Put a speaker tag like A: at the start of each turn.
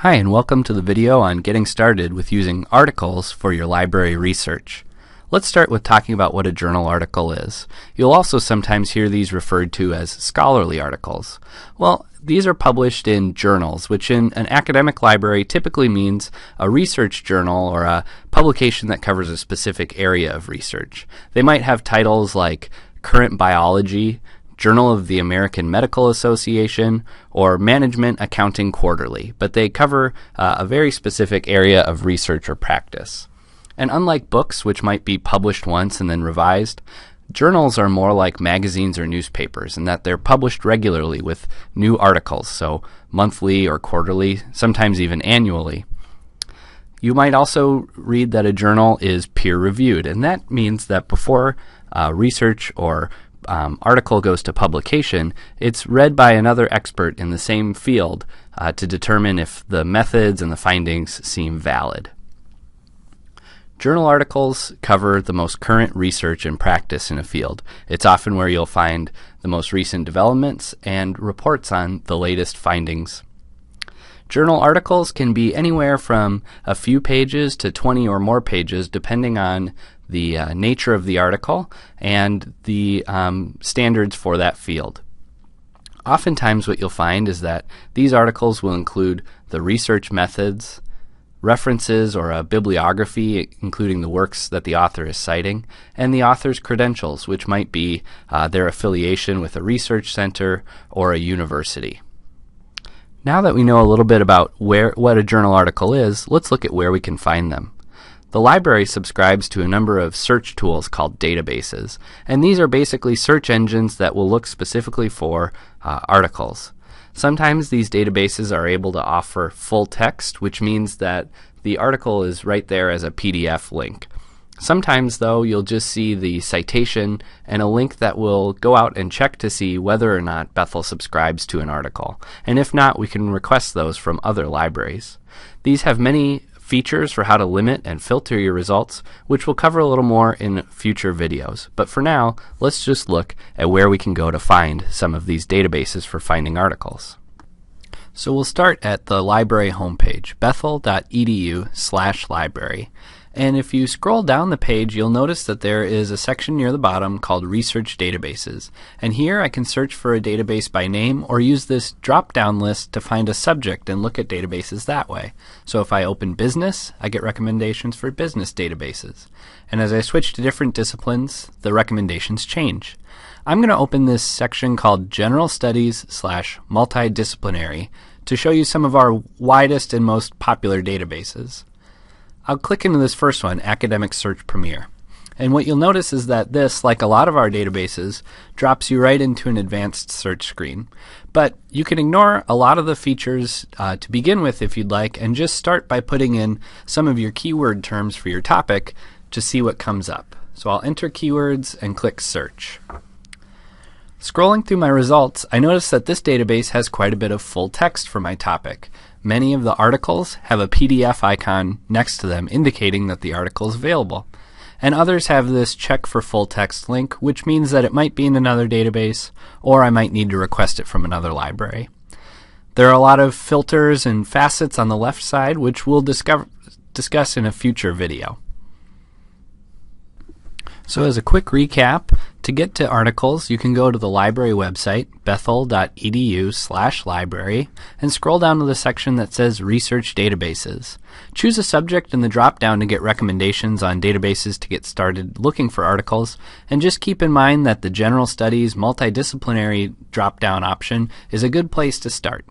A: Hi, and welcome to the video on getting started with using articles for your library research. Let's start with talking about what a journal article is. You'll also sometimes hear these referred to as scholarly articles. Well, these are published in journals, which in an academic library typically means a research journal or a publication that covers a specific area of research. They might have titles like Current Biology, Journal of the American Medical Association, or Management Accounting Quarterly, but they cover a very specific area of research or practice. And unlike books, which might be published once and then revised, journals are more like magazines or newspapers in that they're published regularly with new articles, so monthly or quarterly, sometimes even annually. You might also read that a journal is peer-reviewed, and that means that before research or article goes to publication, it's read by another expert in the same field to determine if the methods and the findings seem valid. Journal articles cover the most current research and practice in a field. It's often where you'll find the most recent developments and reports on the latest findings. Journal articles can be anywhere from a few pages to 20 or more pages, depending on the nature of the article and the standards for that field. Oftentimes what you'll find is that these articles will include the research methods, references or a bibliography including the works that the author is citing, and the author's credentials, which might be their affiliation with a research center or a university. Now that we know a little bit about what a journal article is, let's look at where we can find them. The library subscribes to a number of search tools called databases, and these are basically search engines that will look specifically for articles. Sometimes these databases are able to offer full text, which means that the article is right there as a PDF link. Sometimes, though, you'll just see the citation and a link that will go out and check to see whether or not Bethel subscribes to an article, and if not, we can request those from other libraries. These have many features for how to limit and filter your results, which we'll cover a little more in future videos. But for now, let's just look at where we can go to find some of these databases for finding articles. So we'll start at the library homepage, bethel.edu/library. And if you scroll down the page, you'll notice that there is a section near the bottom called Research Databases. And here I can search for a database by name or use this drop-down list to find a subject and look at databases that way. So if I open Business, I get recommendations for business databases. And as I switch to different disciplines, the recommendations change. I'm going to open this section called General Studies/Multidisciplinary to show you some of our widest and most popular databases. I'll click into this first one, Academic Search Premier. And what you'll notice is that this, like a lot of our databases, drops you right into an advanced search screen. But you can ignore a lot of the features to begin with if you'd like, and just start by putting in some of your keyword terms for your topic to see what comes up. So I'll enter keywords and click Search. Scrolling through my results, I notice that this database has quite a bit of full text for my topic. Many of the articles have a PDF icon next to them indicating that the article is available. And others have this check for full text link, which means that it might be in another database, or I might need to request it from another library. There are a lot of filters and facets on the left side, which we'll discuss in a future video. So as a quick recap, to get to articles, you can go to the library website, bethel.edu/library, and scroll down to the section that says Research Databases. Choose a subject in the drop-down to get recommendations on databases to get started looking for articles, and just keep in mind that the General Studies Multidisciplinary drop-down option is a good place to start.